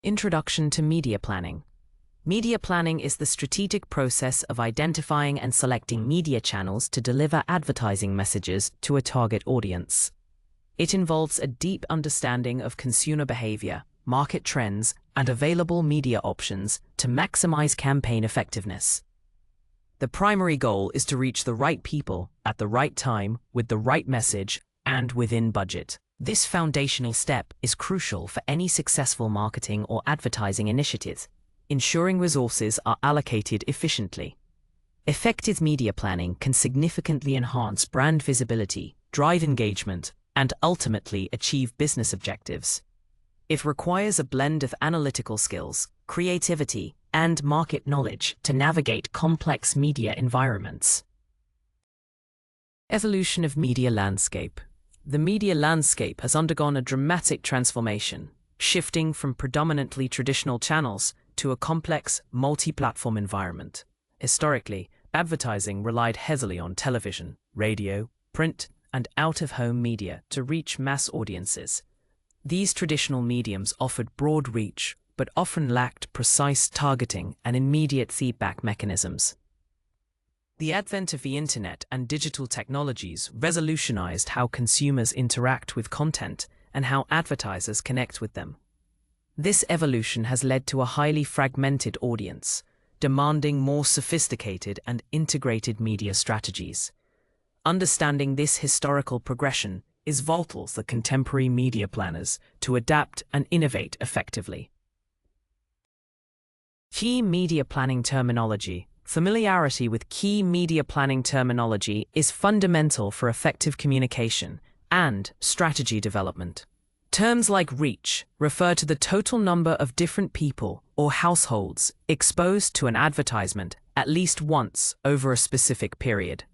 Introduction to media planning. Media planning is the strategic process of identifying and selecting media channels to deliver advertising messages to a target audience. It involves a deep understanding of consumer behavior, market trends, and available media options to maximize campaign effectiveness. The primary goal is to reach the right people at the right time with the right message and within budget. This foundational step is crucial for any successful marketing or advertising initiative, ensuring resources are allocated efficiently. Effective media planning can significantly enhance brand visibility, drive engagement, and ultimately achieve business objectives. It requires a blend of analytical skills, creativity, and market knowledge to navigate complex media environments. Evolution of media landscape. The media landscape has undergone a dramatic transformation, shifting from predominantly traditional channels to a complex, multi-platform environment. Historically, advertising relied heavily on television, radio, print, and out-of-home media to reach mass audiences. These traditional mediums offered broad reach, but often lacked precise targeting and immediate feedback mechanisms. The advent of the internet and digital technologies revolutionized how consumers interact with content and how advertisers connect with them. This evolution has led to a highly fragmented audience, demanding more sophisticated and integrated media strategies. Understanding this historical progression is vital for contemporary media planners to adapt and innovate effectively. Key media planning terminology. Familiarity with key media planning terminology is fundamental for effective communication and strategy development. Terms like reach refer to the total number of different people or households exposed to an advertisement at least once over a specific period.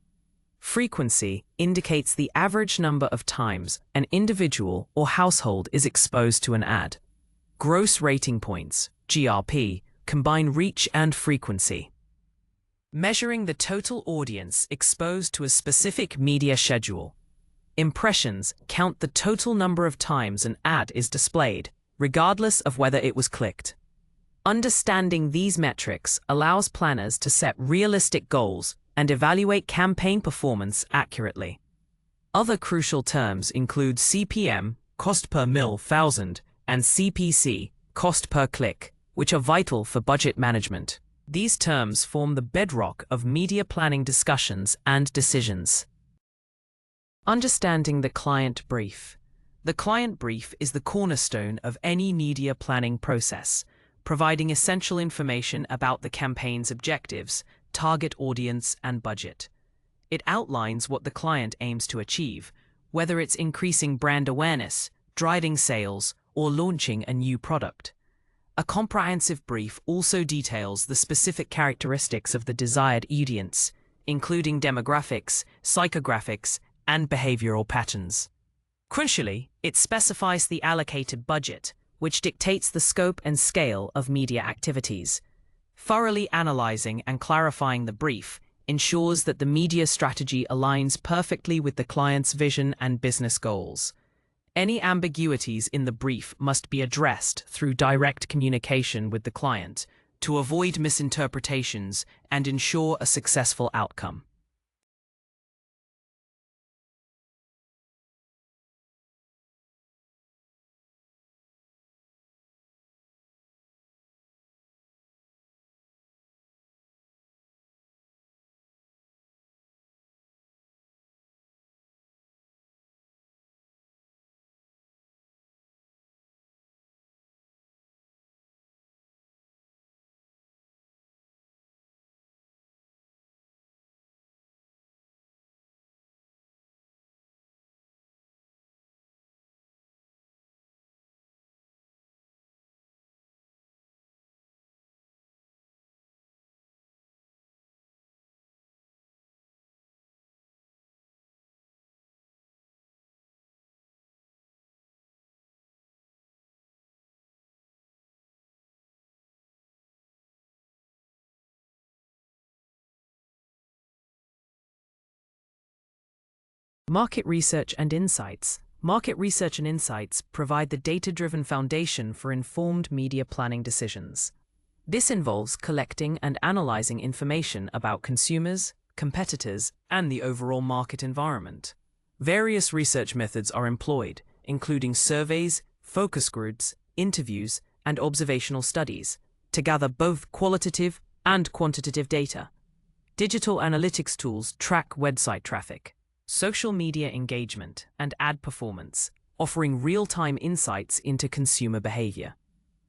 Frequency indicates the average number of times an individual or household is exposed to an ad. Gross rating points, GRP, combine reach and frequency. Measuring the total audience exposed to a specific media schedule. Impressions count the total number of times an ad is displayed, regardless of whether it was clicked. Understanding these metrics allows planners to set realistic goals and evaluate campaign performance accurately. Other crucial terms include CPM, cost per mil thousand, and CPC, cost per click, which are vital for budget management. These terms form the bedrock of media planning discussions and decisions. Understanding the client brief. The client brief is the cornerstone of any media planning process, providing essential information about the campaign's objectives, target audience, and budget. It outlines what the client aims to achieve, whether it's increasing brand awareness, driving sales, or launching a new product. A comprehensive brief also details the specific characteristics of the desired audience, including demographics, psychographics, and behavioral patterns. Crucially, it specifies the allocated budget, which dictates the scope and scale of media activities. Thoroughly analyzing and clarifying the brief ensures that the media strategy aligns perfectly with the client's vision and business goals. Any ambiguities in the brief must be addressed through direct communication with the client to avoid misinterpretations and ensure a successful outcome. Market research and insights. Market research and insights provide the data-driven foundation for informed media planning decisions. This involves collecting and analyzing information about consumers, competitors, and the overall market environment. Various research methods are employed, including surveys, focus groups, interviews, and observational studies, to gather both qualitative and quantitative data. Digital analytics tools track website traffic, social media engagement, and ad performance, offering real-time insights into consumer behavior.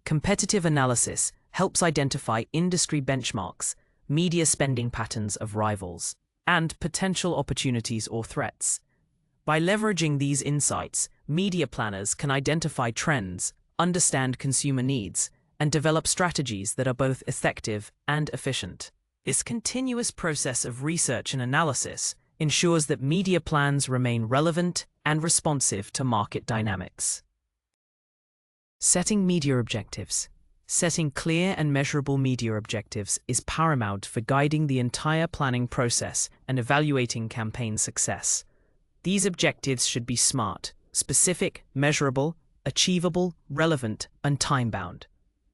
Competitive analysis helps identify industry benchmarks, media spending patterns of rivals, and potential opportunities or threats. By leveraging these insights, media planners can identify trends, understand consumer needs, and develop strategies that are both effective and efficient. This continuous process of research and analysis ensures that media plans remain relevant and responsive to market dynamics. Setting media objectives. Setting clear and measurable media objectives is paramount for guiding the entire planning process and evaluating campaign success. These objectives should be SMART, specific, measurable, achievable, relevant, and time-bound.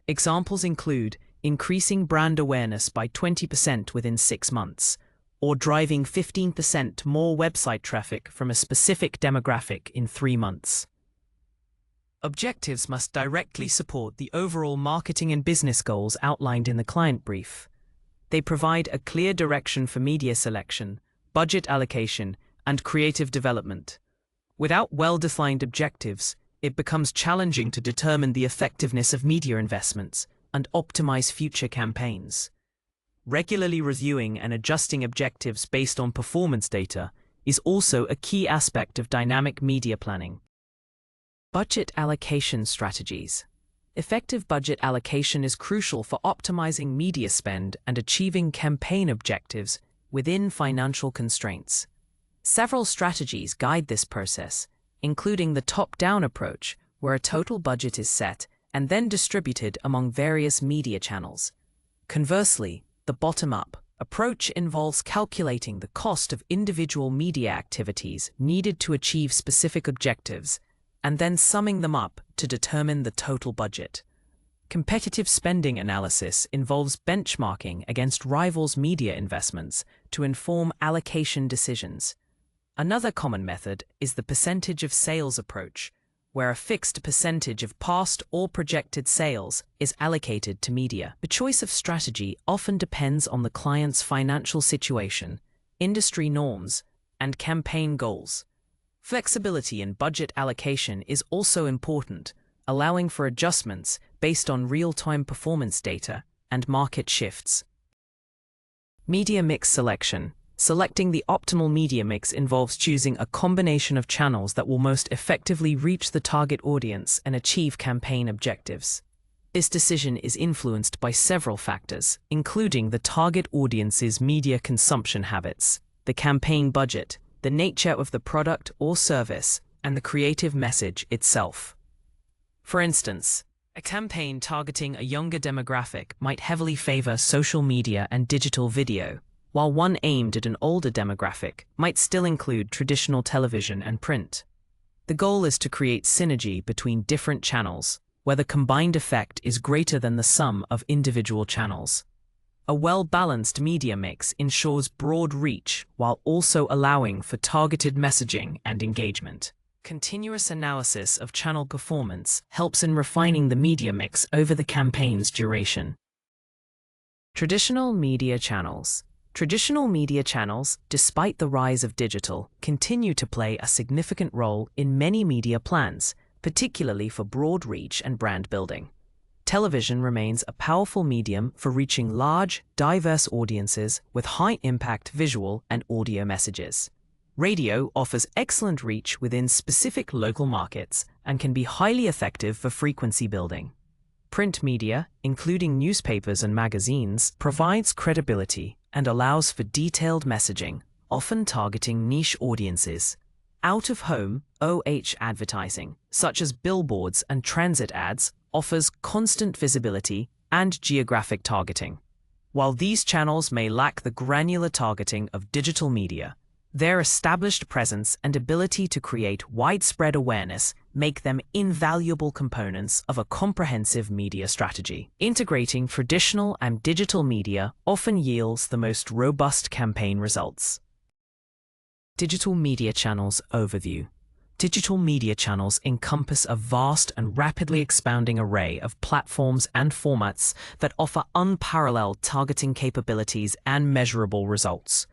Examples include increasing brand awareness by 20% within 6 months, or driving 15% more website traffic from a specific demographic in 3 months. Objectives must directly support the overall marketing and business goals outlined in the client brief. They provide a clear direction for media selection, budget allocation, and creative development. Without well-defined objectives, it becomes challenging to determine the effectiveness of media investments and optimize future campaigns. Regularly reviewing and adjusting objectives based on performance data is also a key aspect of dynamic media planning. Budget allocation strategies. Effective budget allocation is crucial for optimizing media spend and achieving campaign objectives within financial constraints. Several strategies guide this process, including the top-down approach, where a total budget is set and then distributed among various media channels. Conversely, the bottom-up approach involves calculating the cost of individual media activities needed to achieve specific objectives, and then summing them up to determine the total budget. Competitive spending analysis involves benchmarking against rivals' media investments to inform allocation decisions. Another common method is the percentage of sales approach, where a fixed percentage of past or projected sales is allocated to media. The choice of strategy often depends on the client's financial situation, industry norms, and campaign goals. Flexibility in budget allocation is also important, allowing for adjustments based on real-time performance data and market shifts. Media mix selection. Selecting the optimal media mix involves choosing a combination of channels that will most effectively reach the target audience and achieve campaign objectives. This decision is influenced by several factors, including the target audience's media consumption habits, the campaign budget, the nature of the product or service, and the creative message itself. For instance, a campaign targeting a younger demographic might heavily favor social media and digital video, while one aimed at an older demographic might still include traditional television and print. The goal is to create synergy between different channels, where the combined effect is greater than the sum of individual channels. A well-balanced media mix ensures broad reach while also allowing for targeted messaging and engagement. Continuous analysis of channel performance helps in refining the media mix over the campaign's duration. Traditional media channels. Traditional media channels, despite the rise of digital, continue to play a significant role in many media plans, particularly for broad reach and brand building. Television remains a powerful medium for reaching large, diverse audiences with high-impact visual and audio messages. Radio offers excellent reach within specific local markets and can be highly effective for frequency building. Print media, including newspapers and magazines, provides credibility and allows for detailed messaging, often targeting niche audiences. Out-of-home, OH advertising, such as billboards and transit ads, offers constant visibility and geographic targeting. While these channels may lack the granular targeting of digital media, Their established presence and ability to create widespread awareness make them invaluable components of a comprehensive media strategy. Integrating traditional and digital media often yields the most robust campaign results. Digital media channels overview. Digital media channels encompass a vast and rapidly expanding array of platforms and formats that offer unparalleled targeting capabilities and measurable results.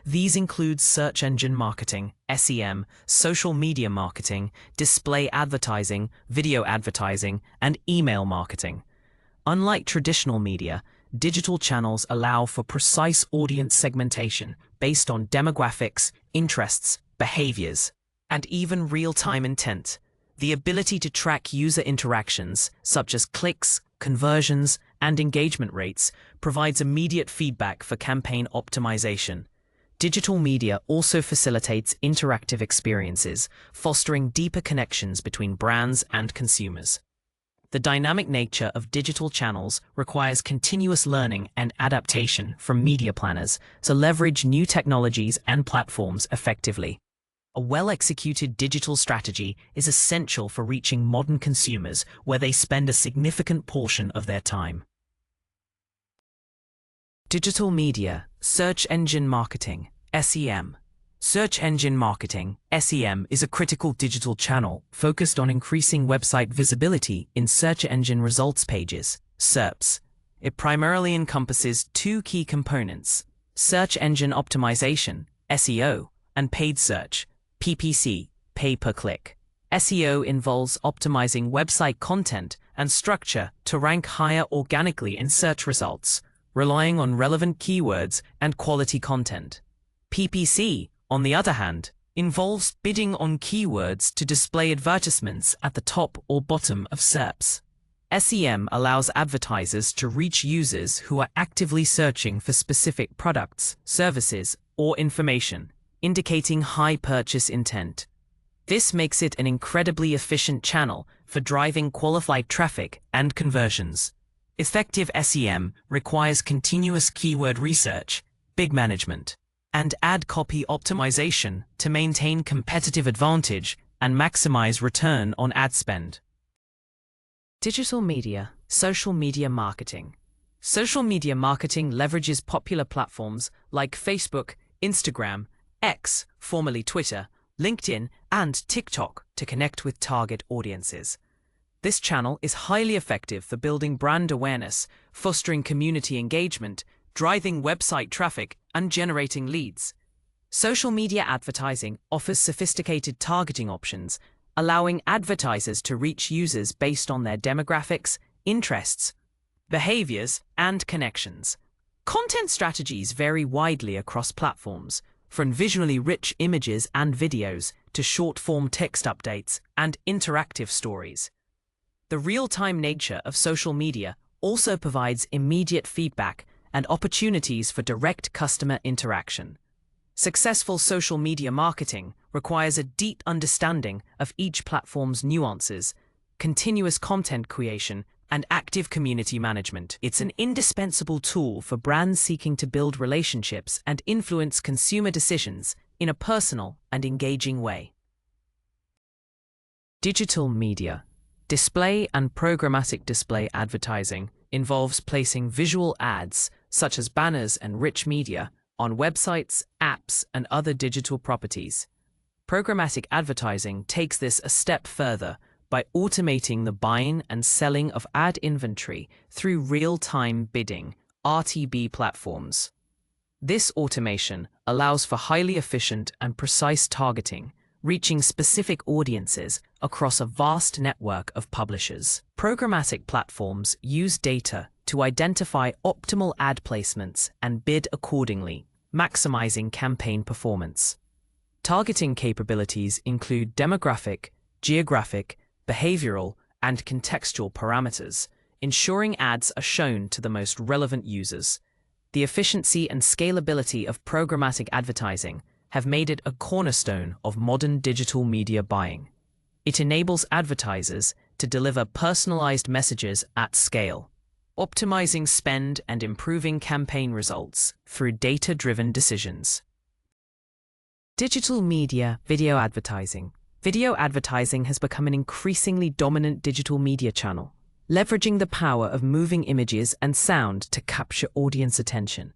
These include search engine marketing, SEM, social media marketing, display advertising, video advertising, and email marketing. Unlike traditional media, digital channels allow for precise audience segmentation based on demographics, interests, behaviors, and even real-time intent. The ability to track user interactions, such as clicks, conversions, and engagement rates, provides immediate feedback for campaign optimization. Digital media also facilitates interactive experiences, fostering deeper connections between brands and consumers. The dynamic nature of digital channels requires continuous learning and adaptation from media planners to leverage new technologies and platforms effectively. A well-executed digital strategy is essential for reaching modern consumers where they spend a significant portion of their time. Digital media, search engine marketing, SEM. Search engine marketing, SEM, is a critical digital channel focused on increasing website visibility in search engine results pages, SERPs. It primarily encompasses two key components: search engine optimization, SEO, and paid search, PPC, pay-per-click. SEO involves optimizing website content and structure to rank higher organically in search results, relying on relevant keywords and quality content. PPC, on the other hand, involves bidding on keywords to display advertisements at the top or bottom of SERPs. SEM allows advertisers to reach users who are actively searching for specific products, services, or information, indicating high purchase intent. This makes it an incredibly efficient channel for driving qualified traffic and conversions. Effective SEM requires continuous keyword research, bid management, and ad copy optimization to maintain competitive advantage and maximize return on ad spend. Digital media, social media marketing. Social media marketing leverages popular platforms like Facebook, Instagram, X, formerly Twitter, LinkedIn, and TikTok to connect with target audiences. This channel is highly effective for building brand awareness, fostering community engagement, driving website traffic, and generating leads. Social media advertising offers sophisticated targeting options, allowing advertisers to reach users based on their demographics, interests, behaviors, and connections. Content strategies vary widely across platforms, from visually rich images and videos to short-form text updates and interactive stories. The real-time nature of social media also provides immediate feedback and opportunities for direct customer interaction. Successful social media marketing requires a deep understanding of each platform's nuances, continuous content creation, and active community management. It's an indispensable tool for brands seeking to build relationships and influence consumer decisions in a personal and engaging way. Digital media, display and programmatic display advertising involves placing visual ads, such as banners and rich media, on websites, apps, and other digital properties. Programmatic advertising takes this a step further by automating the buying and selling of ad inventory through real-time bidding, RTB platforms. This automation allows for highly efficient and precise targeting, reaching specific audiences across a vast network of publishers. Programmatic platforms use data to identify optimal ad placements and bid accordingly, maximizing campaign performance. Targeting capabilities include demographic, geographic, behavioral, and contextual parameters, ensuring ads are shown to the most relevant users. The efficiency and scalability of programmatic advertising have made it a cornerstone of modern digital media buying. It enables advertisers to deliver personalized messages at scale, optimizing spend and improving campaign results through data-driven decisions. Digital media, video advertising. Video advertising has become an increasingly dominant digital media channel, leveraging the power of moving images and sound to capture audience attention.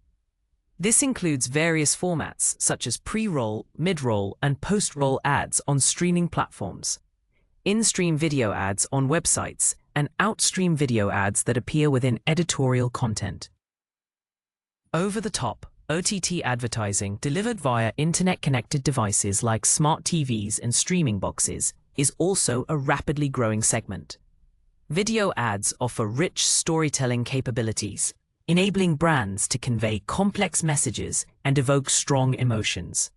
This includes various formats such as pre-roll, mid-roll, and post-roll ads on streaming platforms, in-stream video ads on websites, and out-stream video ads that appear within editorial content. Over-the-top, OTT advertising delivered via internet-connected devices like smart TVs and streaming boxes is also a rapidly growing segment. Video ads offer rich storytelling capabilities, enabling brands to convey complex messages and evoke strong emotions.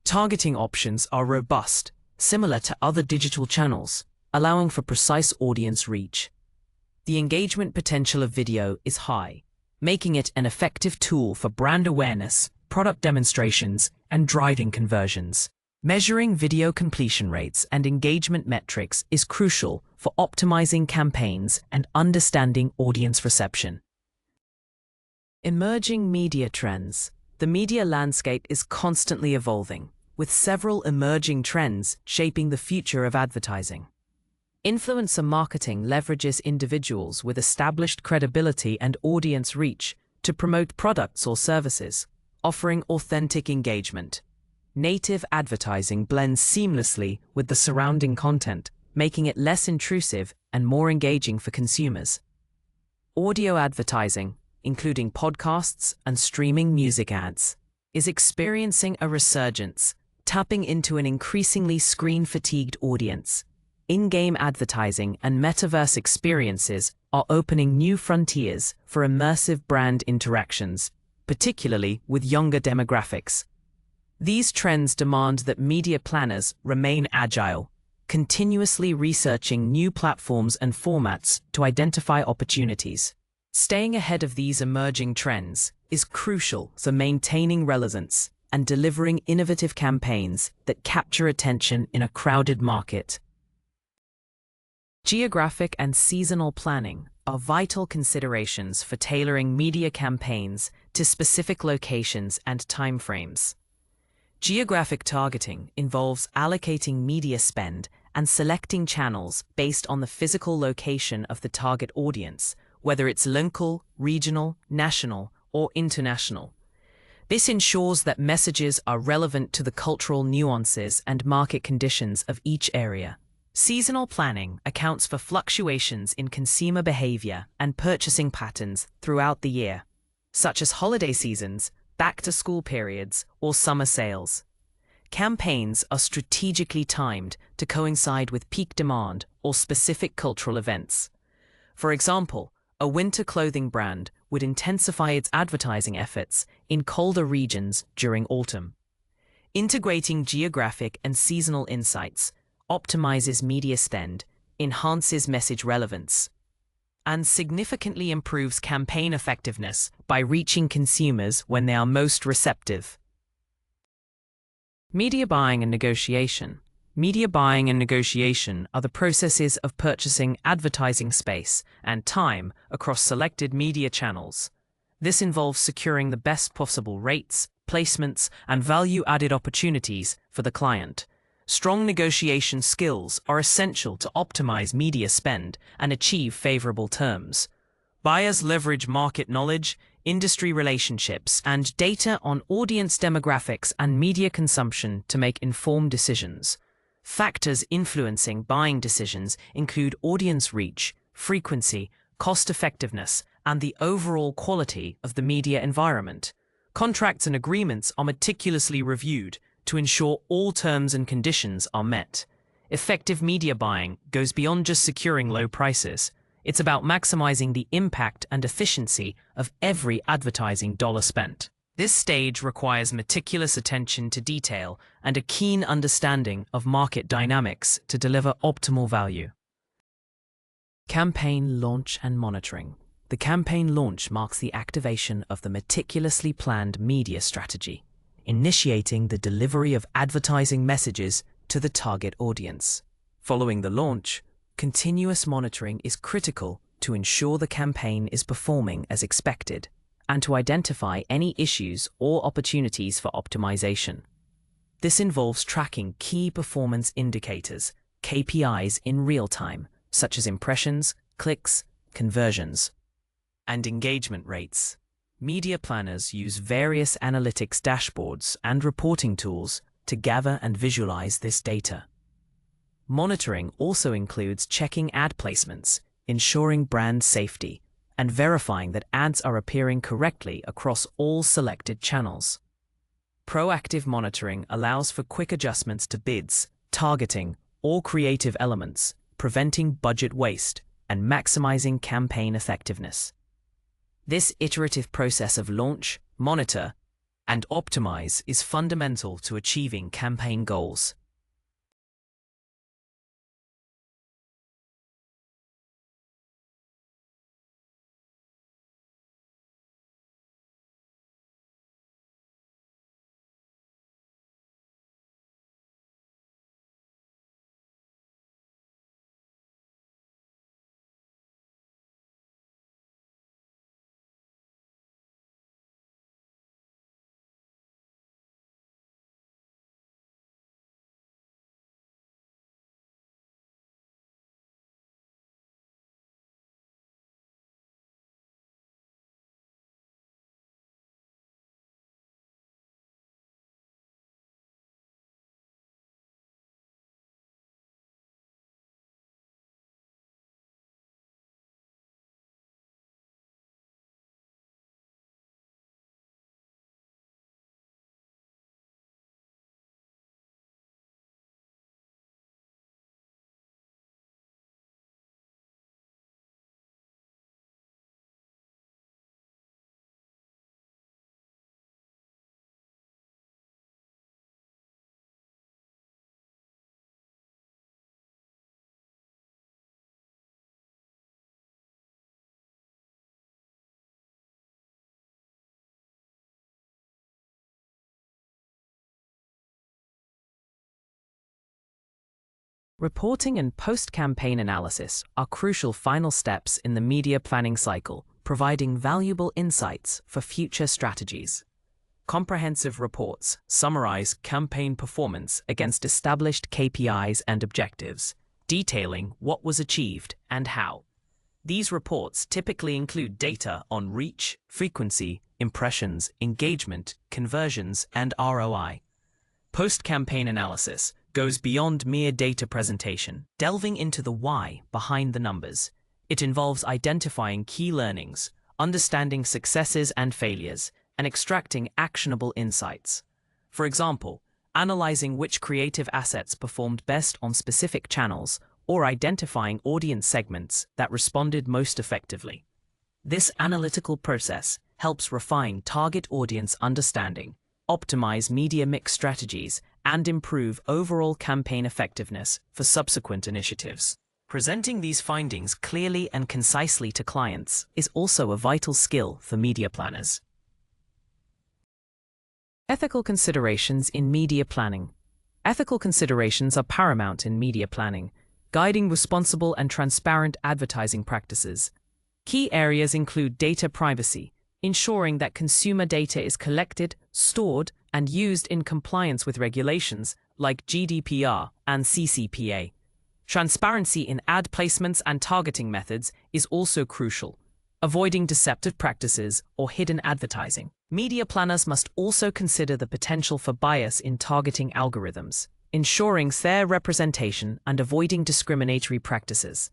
Targeting options are robust, similar to other digital channels, allowing for precise audience reach. The engagement potential of video is high, making it an effective tool for brand awareness, product demonstrations, and driving conversions. Measuring video completion rates and engagement metrics is crucial for optimizing campaigns and understanding audience reception. Emerging media trends. The media landscape is constantly evolving, with several emerging trends shaping the future of advertising. Influencer marketing leverages individuals with established credibility and audience reach to promote products or services, offering authentic engagement. Native advertising blends seamlessly with the surrounding content, making it less intrusive and more engaging for consumers. Audio advertising, including podcasts and streaming music ads, is experiencing a resurgence, tapping into an increasingly screen-fatigued audience. In-game advertising and metaverse experiences are opening new frontiers for immersive brand interactions, particularly with younger demographics. These trends demand that media planners remain agile, continuously researching new platforms and formats to identify opportunities. Staying ahead of these emerging trends is crucial for maintaining relevance and delivering innovative campaigns that capture attention in a crowded market. Geographic and seasonal planning are vital considerations for tailoring media campaigns to specific locations and timeframes. Geographic targeting involves allocating media spend and selecting channels based on the physical location of the target audience, whether it's local, regional, national, or international. This ensures that messages are relevant to the cultural nuances and market conditions of each area. Seasonal planning accounts for fluctuations in consumer behavior and purchasing patterns throughout the year, such as holiday seasons, back-to-school periods, or summer sales. Campaigns are strategically timed to coincide with peak demand or specific cultural events. For example, a winter clothing brand would intensify its advertising efforts in colder regions during autumn. Integrating geographic and seasonal insights optimizes media spend, enhances message relevance, and significantly improves campaign effectiveness by reaching consumers when they are most receptive. Media buying and negotiation. Media buying and negotiation are the processes of purchasing advertising space and time across selected media channels. This involves securing the best possible rates, placements, and value-added opportunities for the client. Strong negotiation skills are essential to optimize media spend and achieve favorable terms. Buyers leverage market knowledge, industry relationships, and data on audience demographics and media consumption to make informed decisions. Factors influencing buying decisions include audience reach, frequency, cost-effectiveness, and the overall quality of the media environment. Contracts and agreements are meticulously reviewed to ensure all terms and conditions are met. Effective media buying goes beyond just securing low prices. It's about maximizing the impact and efficiency of every advertising dollar spent. This stage requires meticulous attention to detail and a keen understanding of market dynamics to deliver optimal value. Campaign launch and monitoring. The campaign launch marks the activation of the meticulously planned media strategy, initiating the delivery of advertising messages to the target audience. Following the launch, continuous monitoring is critical to ensure the campaign is performing as expected and to identify any issues or opportunities for optimization. This involves tracking key performance indicators, KPIs, in real time, such as impressions, clicks, conversions, and engagement rates. Media planners use various analytics dashboards and reporting tools to gather and visualize this data. Monitoring also includes checking ad placements, ensuring brand safety, and verifying that ads are appearing correctly across all selected channels. Proactive monitoring allows for quick adjustments to bids, targeting, or creative elements, preventing budget waste and maximizing campaign effectiveness. This iterative process of launch, monitor, and optimize is fundamental to achieving campaign goals. Reporting and post-campaign analysis are crucial final steps in the media planning cycle, providing valuable insights for future strategies. Comprehensive reports summarize campaign performance against established KPIs and objectives, detailing what was achieved and how. These reports typically include data on reach, frequency, impressions, engagement, conversions, and ROI. Post-campaign analysis goes beyond mere data presentation, delving into the why behind the numbers. It involves identifying key learnings, understanding successes and failures, and extracting actionable insights. For example, analyzing which creative assets performed best on specific channels or identifying audience segments that responded most effectively. This analytical process helps refine target audience understanding, optimize media mix strategies, and improve overall campaign effectiveness for subsequent initiatives. Presenting these findings clearly and concisely to clients is also a vital skill for media planners. Ethical considerations in media planning. Ethical considerations are paramount in media planning, guiding responsible and transparent advertising practices. Key areas include data privacy, ensuring that consumer data is collected, stored, and used in compliance with regulations like GDPR and CCPA. Transparency in ad placements and targeting methods is also crucial, avoiding deceptive practices or hidden advertising. Media planners must also consider the potential for bias in targeting algorithms, ensuring fair representation and avoiding discriminatory practices.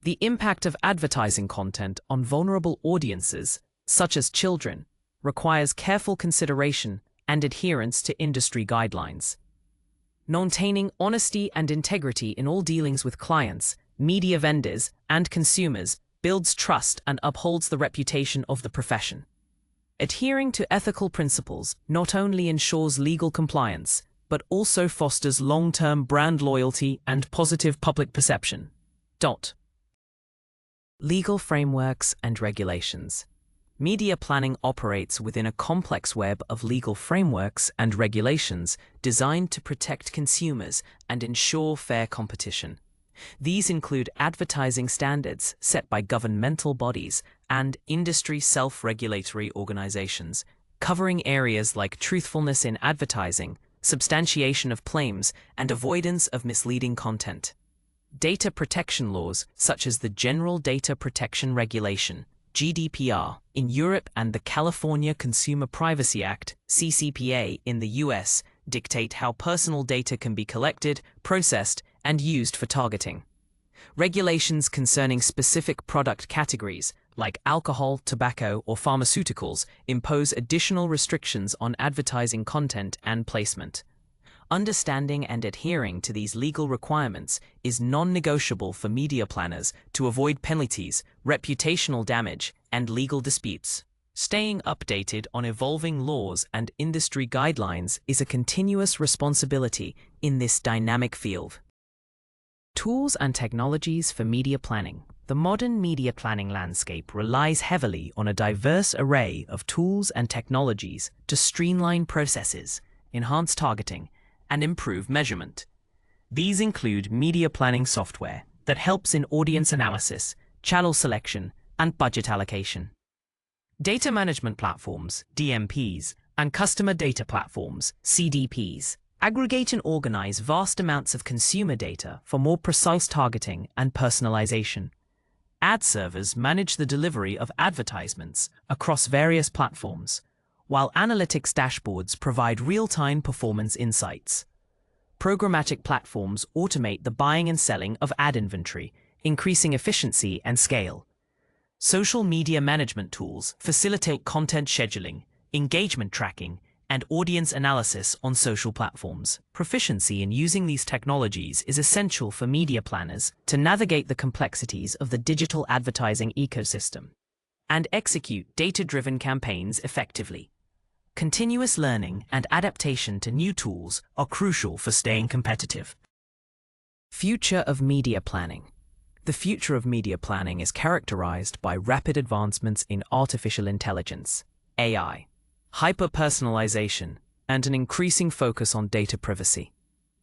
The impact of advertising content on vulnerable audiences, such as children, requires careful consideration and adherence to industry guidelines. Maintaining honesty and integrity in all dealings with clients, media vendors, and consumers builds trust and upholds the reputation of the profession. Adhering to ethical principles not only ensures legal compliance, but also fosters long-term brand loyalty and positive public perception. Legal frameworks and regulations. Media planning operates within a complex web of legal frameworks and regulations designed to protect consumers and ensure fair competition. These include advertising standards set by governmental bodies and industry self-regulatory organizations, covering areas like truthfulness in advertising, substantiation of claims, and avoidance of misleading content. Data protection laws, such as the General Data Protection Regulation, GDPR, in Europe and the California Consumer Privacy Act, CCPA, in the US, dictate how personal data can be collected, processed, and used for targeting. Regulations concerning specific product categories, like alcohol, tobacco, or pharmaceuticals, impose additional restrictions on advertising content and placement. Understanding and adhering to these legal requirements is non-negotiable for media planners to avoid penalties, reputational damage, and legal disputes. Staying updated on evolving laws and industry guidelines is a continuous responsibility in this dynamic field. Tools and technologies for media planning. The modern media planning landscape relies heavily on a diverse array of tools and technologies to streamline processes, enhance targeting, and improve measurement. These include media planning software that helps in audience analysis, channel selection, and budget allocation. Data management platforms, DMPs, and customer data platforms, CDPs, aggregate and organize vast amounts of consumer data for more precise targeting and personalization. Ad servers manage the delivery of advertisements across various platforms, while analytics dashboards provide real-time performance insights. Programmatic platforms automate the buying and selling of ad inventory, increasing efficiency and scale. Social media management tools facilitate content scheduling, engagement tracking, and audience analysis on social platforms. Proficiency in using these technologies is essential for media planners to navigate the complexities of the digital advertising ecosystem and execute data-driven campaigns effectively. Continuous learning and adaptation to new tools are crucial for staying competitive. Future of media planning. The future of media planning is characterized by rapid advancements in artificial intelligence, AI, hyper-personalization, and an increasing focus on data privacy.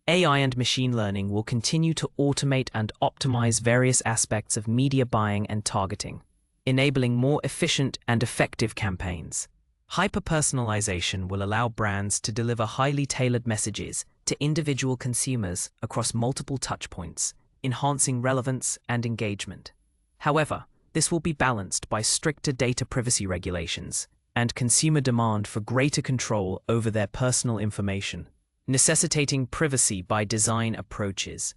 AI and machine learning will continue to automate and optimize various aspects of media buying and targeting, enabling more efficient and effective campaigns. Hyper-personalization will allow brands to deliver highly tailored messages to individual consumers across multiple touchpoints, enhancing relevance and engagement. However, this will be balanced by stricter data privacy regulations and consumer demand for greater control over their personal information, necessitating privacy by design approaches.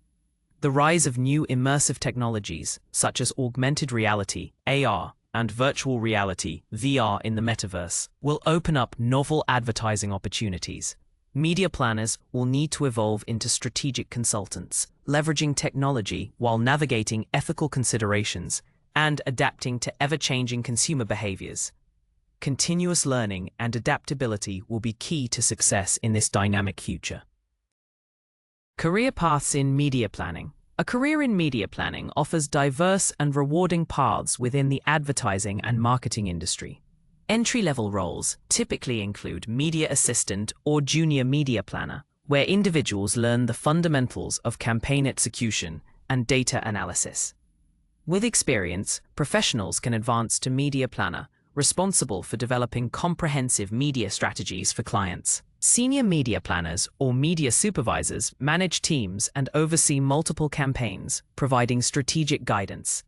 The rise of new immersive technologies, such as augmented reality, AR, and virtual reality, VR, in the metaverse, will open up novel advertising opportunities. Media planners will need to evolve into strategic consultants, leveraging technology while navigating ethical considerations and adapting to ever-changing consumer behaviors. Continuous learning and adaptability will be key to success in this dynamic future. Career paths in media planning. A career in media planning offers diverse and rewarding paths within the advertising and marketing industry. Entry-level roles typically include media assistant or junior media planner, where individuals learn the fundamentals of campaign execution and data analysis. With experience, professionals can advance to media planner, responsible for developing comprehensive media strategies for clients. Senior media planners or media supervisors manage teams and oversee multiple campaigns, providing strategic guidance.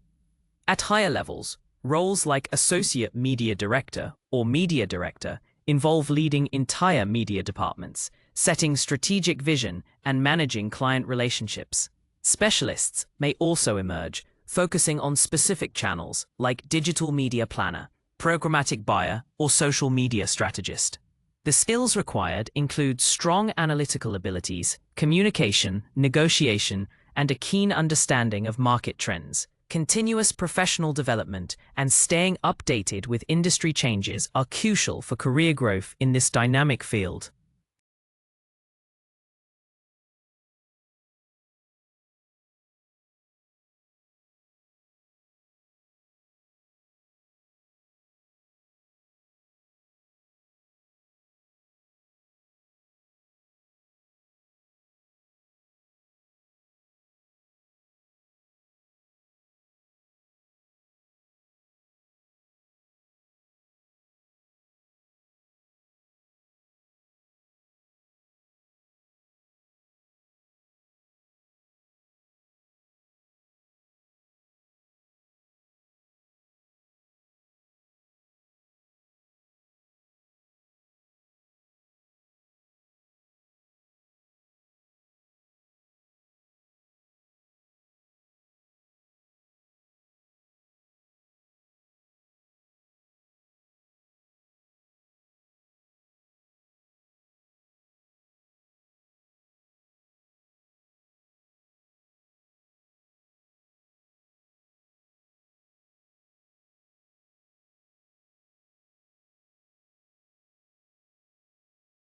At higher levels, roles like associate media director or media director involve leading entire media departments, setting strategic vision, and managing client relationships. Specialists may also emerge, focusing on specific channels like digital media planner, programmatic buyer, or social media strategist. The skills required include strong analytical abilities, communication, negotiation, and a keen understanding of market trends. Continuous professional development and staying updated with industry changes are crucial for career growth in this dynamic field.